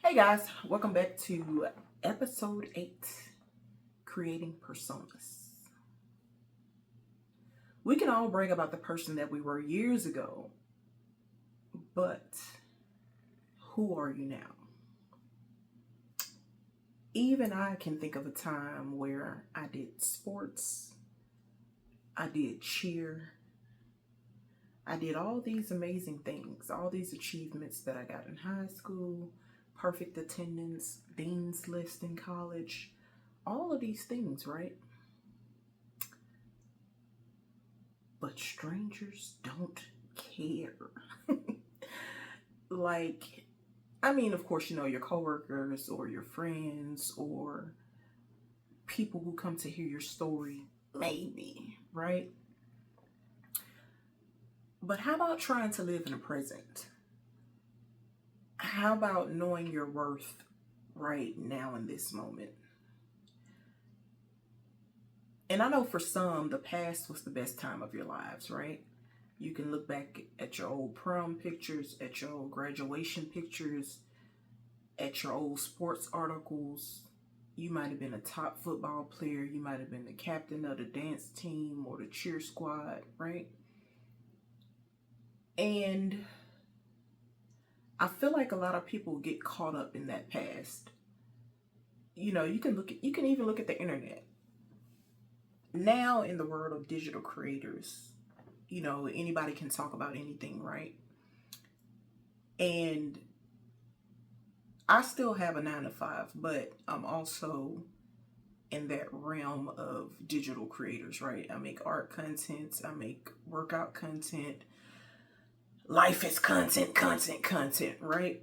Hey guys, welcome back to episode 8, Creating Personas. We can all brag about the person that we were years ago, but who are you now? Even I can think of a time where I did sports, I did cheer, I did all these amazing things, all these achievements that I got in high school, perfect attendance, dean's list in college, all of these things, right? But strangers don't care. Like, of course, your coworkers or your friends or people who come to hear your story, maybe, right? But how about trying to live in the present? How about knowing your worth right now in this moment? And I know for some, the past was the best time of your lives, right? You can look back at your old prom pictures, at your old graduation pictures, at your old sports articles. You might have been a top football player. You might have been the captain of the dance team or the cheer squad, right? And I feel like a lot of people get caught up in that past. You can even look at the internet. Now in the world of digital creators, anybody can talk about anything, right? And I still have a 9 to 5, but I'm also in that realm of digital creators, right? I make art content, I make workout content. Life is content, right?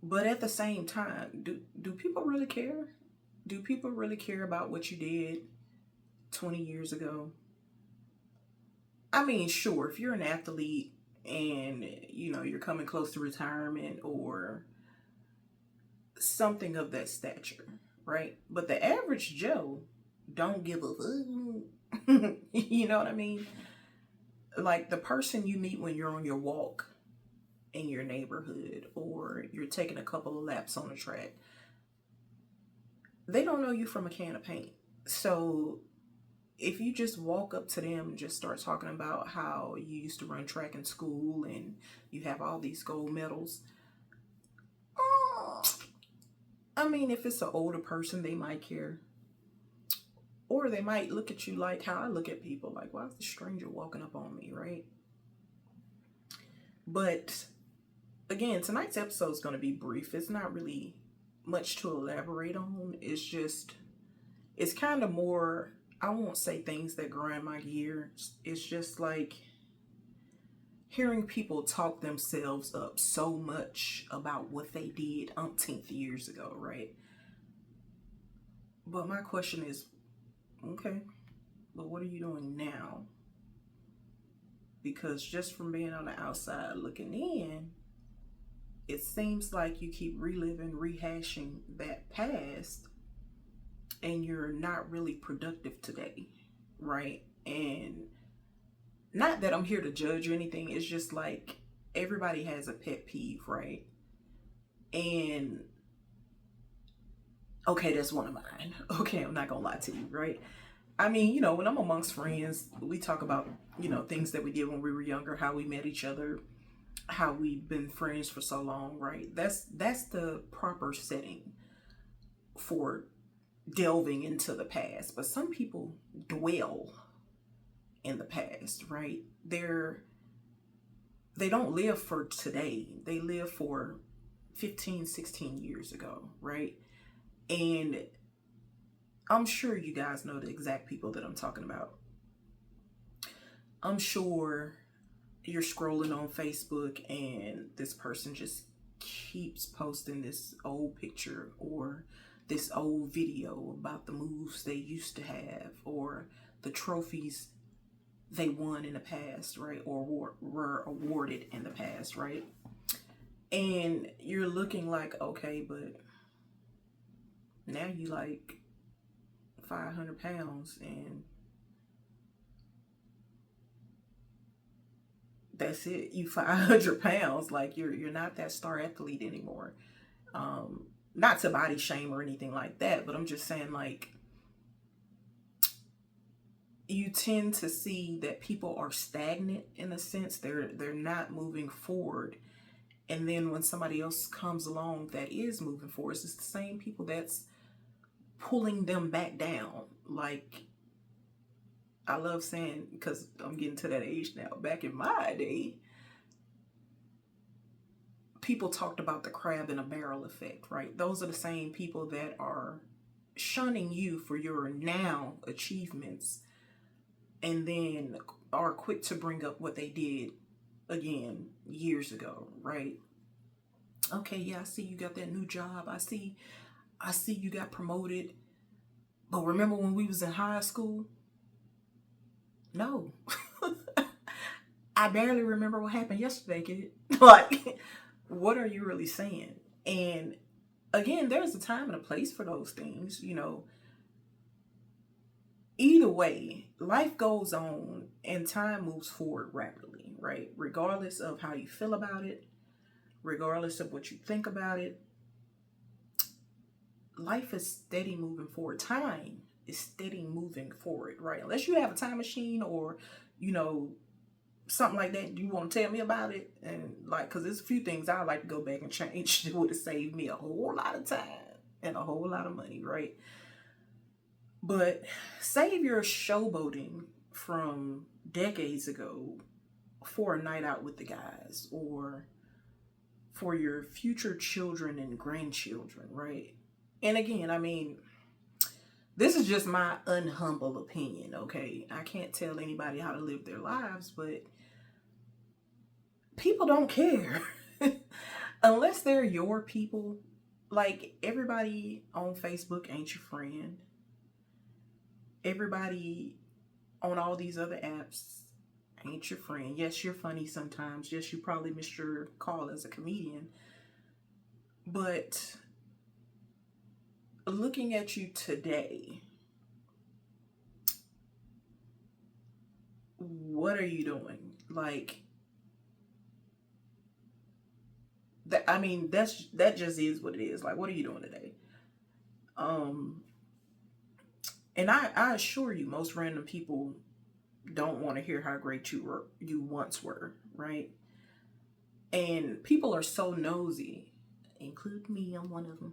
But at the same time, do people really care? Do people really care about what you did 20 years ago? Sure, if you're an athlete and you're coming close to retirement or something of that stature, right? But the average Joe don't give a fuck. You know what I mean? Like the person you meet when you're on your walk in your neighborhood or you're taking a couple of laps on the track, they don't know you from a can of paint. So if you just walk up to them and just start talking about how you used to run track in school and you have all these gold medals, if it's an older person, they might care. Or they might look at you like how I look at people, like, why is the stranger walking up on me, right? But again, tonight's episode is going to be brief. It's not really much to elaborate on. It's kind of more, I won't say things that grind my gears. It's just like hearing people talk themselves up so much about what they did umpteenth years ago, right? But my question is, okay, but what are you doing now? Because just from being on the outside looking in, it seems like you keep reliving, rehashing that past, and you're not really productive today, right? And not that I'm here to judge or anything, it's just like everybody has a pet peeve, right? And okay, that's one of mine. Okay, I'm not gonna lie to you, right? When I'm amongst friends, we talk about, things that we did when we were younger, how we met each other, how we've been friends for so long, right? That's the proper setting for delving into the past. But some people dwell in the past, right? They don't live for today. They live for 15, 16 years ago, right? And I'm sure you guys know the exact people that I'm talking about. I'm sure you're scrolling on Facebook and this person just keeps posting this old picture or this old video about the moves they used to have or the trophies they won in the past, right? Or were awarded in the past, right? And you're looking like, okay, but now you like 500 pounds and that's it. You 500 pounds. Like you're not that star athlete anymore. Not to body shame or anything like that, but I'm just saying, like, you tend to see that people are stagnant in a sense. They're not moving forward. And then when somebody else comes along that is moving forward, it's the same people that's pulling them back down. Like, I love saying, because I'm getting to that age now. Back in my day, people talked about the crab in a barrel effect, right? Those are the same people that are shunning you for your now achievements, and then are quick to bring up what they did again years ago, right? Okay, yeah, I see you got that new job. I see you got promoted. But remember when we was in high school? No. I barely remember what happened yesterday, kid. Like, what are you really saying? And again, there's a time and a place for those things, you know. Either way, life goes on and time moves forward rapidly, right? Regardless of how you feel about it, regardless of what you think about it, life is steady moving forward. Time is steady moving forward, right? Unless you have a time machine or, you know, something like that, you want to tell me about it. And like, because there's a few things I like to go back and change that would have saved me a whole lot of time and a whole lot of money, right? But say if you're showboating from decades ago for a night out with the guys, or for your future children and grandchildren, right? And again, I mean, this is just my unhumble opinion, okay? I can't tell anybody how to live their lives, but people don't care. Unless they're your people. Like, everybody on Facebook ain't your friend. Everybody on all these other apps ain't your friend. Yes, you're funny sometimes. Yes, you probably missed your call as a comedian. But looking at you today, what are you doing? Like, that, I mean, that just is what it is. Like, what are you doing today? And I assure you, most random people don't want to hear how great you once were, right? And people are so nosy, include me. I'm one of them.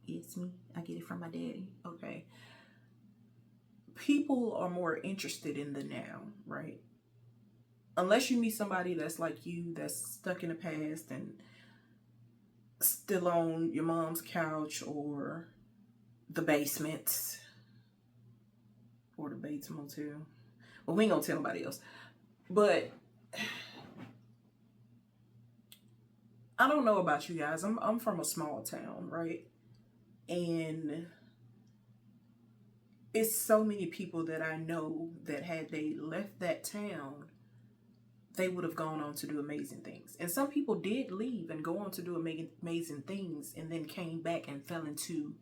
It's me. I get it from my daddy. Okay. People are more interested in the now, right? Unless you meet somebody that's like you, that's stuck in the past and still on your mom's couch or the basement or the Bates Motel. Well, we ain't gonna tell nobody else. But I don't know about you guys. I'm from a small town, right? And it's so many people that I know that had they left that town, they would have gone on to do amazing things. And some people did leave and go on to do amazing things and then came back and fell into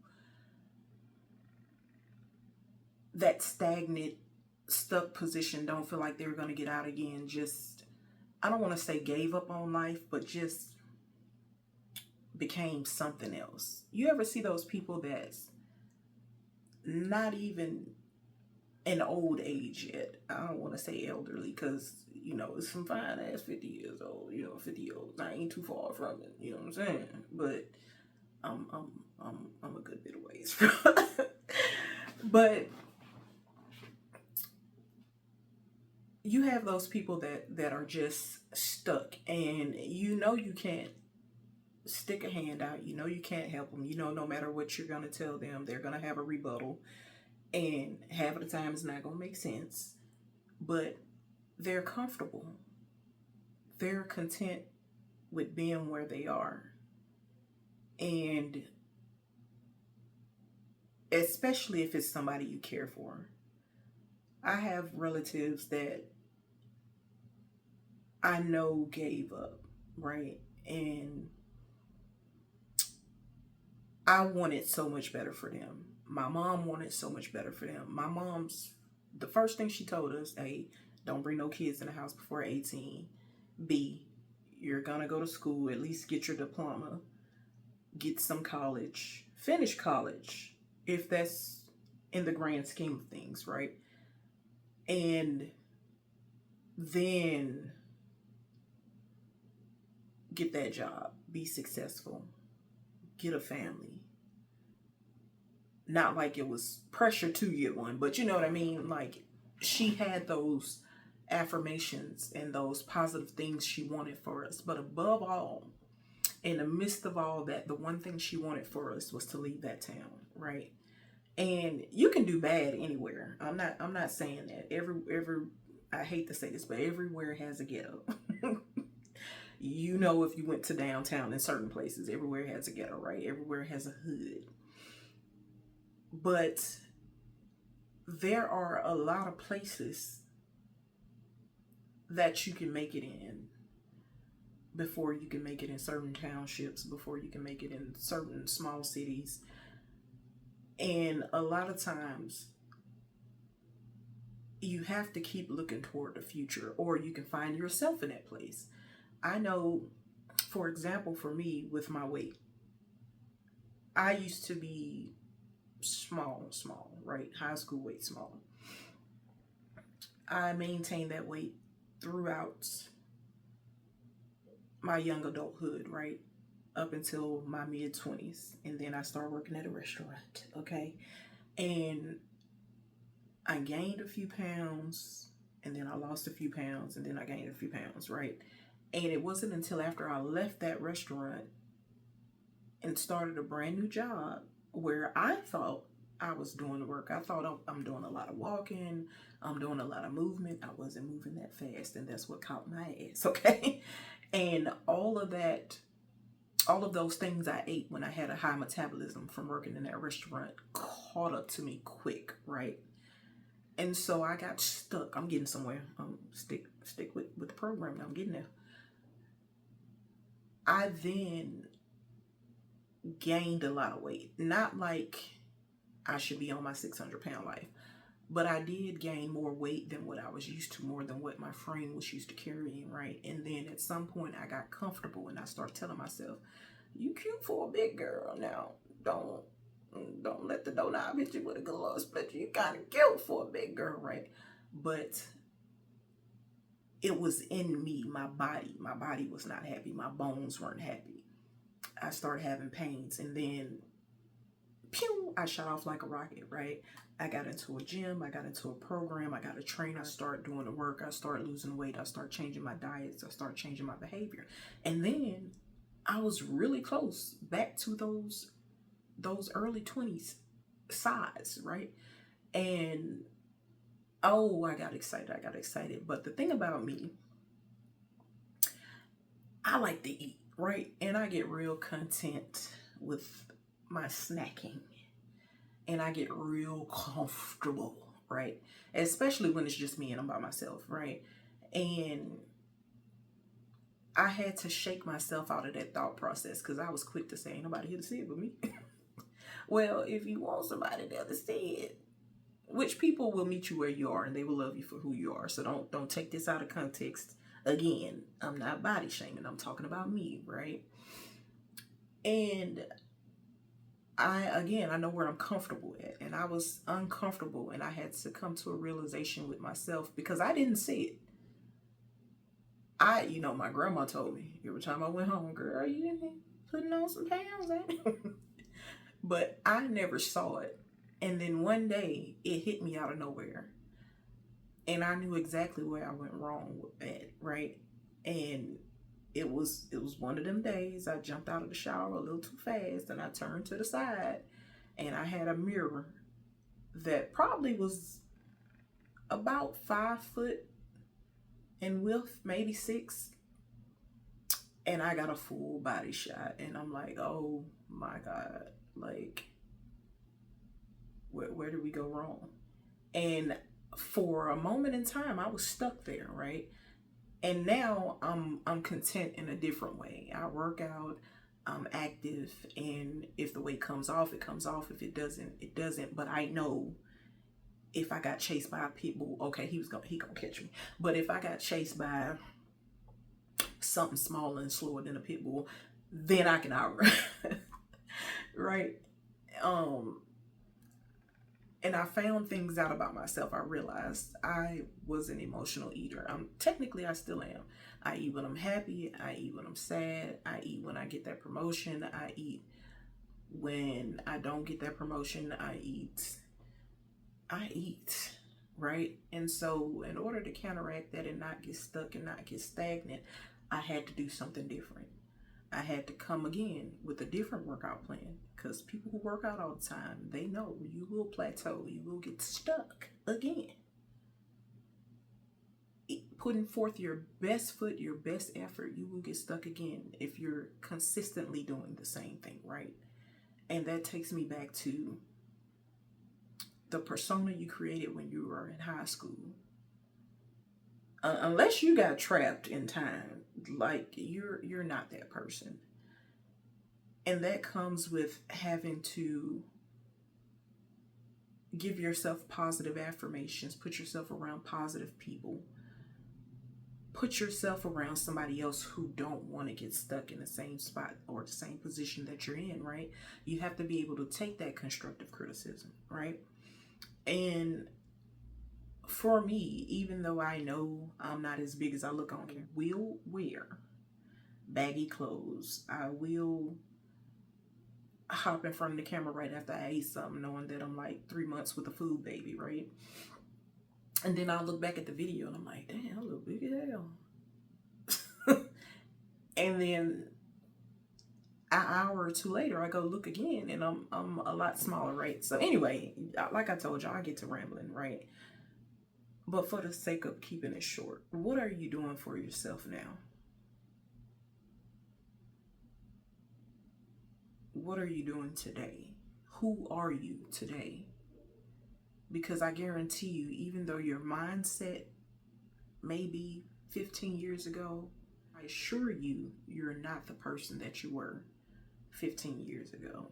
that stagnant, stuck position, don't feel like they were going to get out again. Just, I don't want to say gave up on life, but just became something else. You ever see those people that's not even in old age yet? I don't want to say elderly because, you know, it's some fine ass 50 years old, you know, 50-year-olds. I ain't too far from it, you know what I'm saying? But I'm a good bit of ways from But you have those people that are just stuck, and you know you can't stick a hand out. You know you can't help them. You know no matter what you're going to tell them, they're going to have a rebuttal, and half of the time it's not going to make sense. But they're comfortable. They're content with being where they are. And especially if it's somebody you care for. I have relatives that I know gave up, right? And I wanted so much better for them. My mom wanted so much better for them. My mom's, the first thing she told us, hey, don't bring no kids in the house before 18. B, you're gonna go to school, at least get your diploma, get some college, finish college, if that's in the grand scheme of things, right? And then get that job, be successful, get a family. Not like it was pressure to get one, but you know what I mean? Like, she had those affirmations and those positive things she wanted for us. But above all, in the midst of all that, the one thing she wanted for us was to leave that town, right? And you can do bad anywhere. I'm not saying that. Every I hate to say this, but everywhere has a ghetto. You know, if you went to downtown in certain places, everywhere has a ghetto, right? Everywhere has a hood. But there are a lot of places that you can make it in before you can make it in certain townships, before you can make it in certain small cities. And a lot of times you have to keep looking toward the future, or you can find yourself in that place. I know, for example, for me with my weight, I used to be small, right? High school weight, small. I maintained that weight throughout my young adulthood, right? Up until my mid-20s. And then I started working at a restaurant, okay? And I gained a few pounds, and then I lost a few pounds, and then I gained a few pounds, right? And it wasn't until after I left that restaurant and started a brand new job where I thought I was doing the work. I thought I'm doing a lot of walking, I'm doing a lot of movement. I wasn't moving that fast, and that's what caught my ass, okay? And all of those things I ate when I had a high metabolism from working in that restaurant caught up to me quick, right? And so I got stuck. I'm getting somewhere. Stick with the program. I'm getting there. I then gained a lot of weight. Not like I should be on my 600-pound life, but I did gain more weight than what I was used to, more than what my frame was used to carrying, right? And then at some point I got comfortable and I started telling myself, you cute for a big girl now. Don't let the doorknob hit you with a glove split. You kind of cute for a big girl, right? But it was in me, my body. My body was not happy. My bones weren't happy. I started having pains, and then pew, I shot off like a rocket, right? I got into a gym, I got into a program, I got a trainer, I started doing the work, I started losing weight, I started changing my diets, I started changing my behavior. And then I was really close back to those early 20s size, right? And oh, I got excited. But the thing about me, I like to eat, right? And I get real content with my snacking. And I get real comfortable, right? Especially when it's just me and I'm by myself, right? And I had to shake myself out of that thought process because I was quick to say, ain't nobody here to see it but me. Well, if you want somebody there to see it, which people will meet you where you are and they will love you for who you are. So don't take this out of context. Again, I'm not body shaming. I'm talking about me, right? And I know where I'm comfortable at, and I was uncomfortable, and I had to come to a realization with myself because I didn't see it. My grandma told me every time I went home, girl, you putting on some pounds, ain't it? But I never saw it. And then one day it hit me out of nowhere, and I knew exactly where I went wrong at, right? And it was one of them days I jumped out of the shower a little too fast, and I turned to the side, and I had a mirror that probably was about 5 foot in width, maybe 6. And I got a full body shot, and I'm like, oh my God, like, where did we go wrong? And for a moment in time, I was stuck there, right? And now I'm content in a different way. I work out, I'm active, and if the weight comes off, it comes off. If it doesn't, it doesn't. But I know if I got chased by a pit bull, okay, he gonna catch me. But if I got chased by something smaller and slower than a pit bull, then I can outrun. Right? And I found things out about myself. I realized I was an emotional eater. Technically I still am. I eat when I'm happy, I eat when I'm sad, I eat when I get that promotion, I eat when I don't get that promotion, I eat, right? And so in order to counteract that and not get stuck and not get stagnant, I had to do something different. I had to come again with a different workout plan, because people who work out all the time, they know you will plateau, you will get stuck again. Putting forth your best foot, your best effort, you will get stuck again if you're consistently doing the same thing, right? And that takes me back to the persona you created when you were in high school. Unless you got trapped in time, like you're not that person. And that comes with having to give yourself positive affirmations, put yourself around positive people, put yourself around somebody else who don't want to get stuck in the same spot or the same position that you're in, right? You have to be able to take that constructive criticism, right? And for me, even though I know I'm not as big as I look on camera, I will wear baggy clothes. I will hop in front of the camera right after I ate something, knowing that I'm like 3 months with a food baby, right? And then I'll look back at the video and I'm like, damn, I look big as hell. And then an hour or two later, I go look again and I'm a lot smaller, right? So anyway, like I told y'all, I get to rambling, right? But for the sake of keeping it short, what are you doing for yourself now? What are you doing today? Who are you today? Because I guarantee you, even though your mindset may be 15 years ago, I assure you, you're not the person that you were 15 years ago.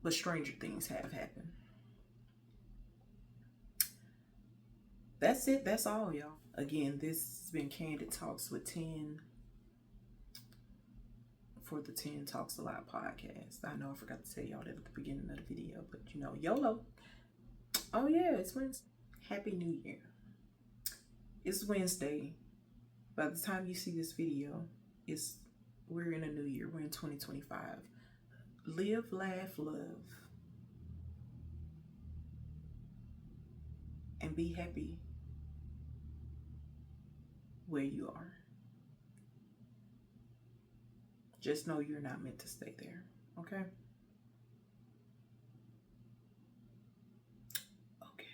But stranger things have happened. That's it. That's all, y'all. Again, this has been Candid Talks with Tenn for the Tenn Talks a Lot podcast. I know I forgot to tell y'all that at the beginning of the video, but you know, YOLO. Oh yeah, it's Wednesday. Happy New Year. It's Wednesday. By the time you see this video, we're in a new year. We're in 2025. Live, laugh, love. And be happy where you are. Just know you're not meant to stay there, okay? Okay.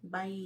Bye.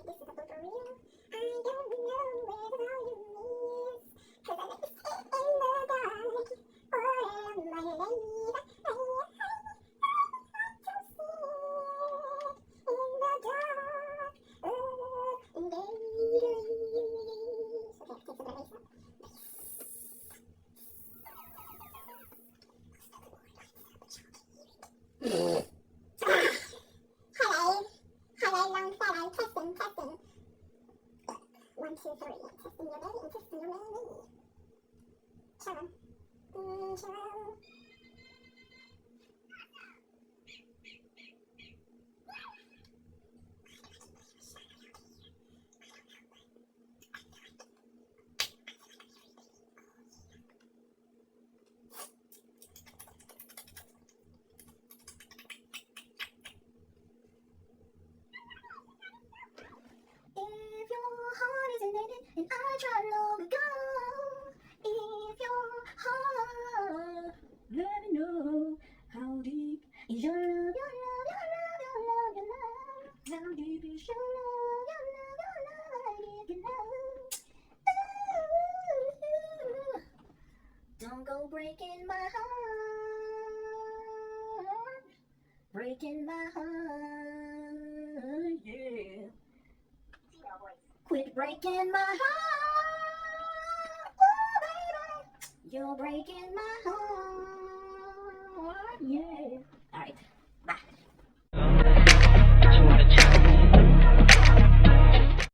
This is a blooperreel. I don't know where the volume is, 'cause I let it sit in the dark. Or am I late? I to sit in the dark of days. Okay, take some of the bass up. Testing. 1, 2, 3. Testing your baby and testing your baby. Shalom. Shalom. breaking my heart. Breaking my heart, yeah. Quit breaking my heart. Oh, baby. You're breaking my heart, yeah. All right, bye.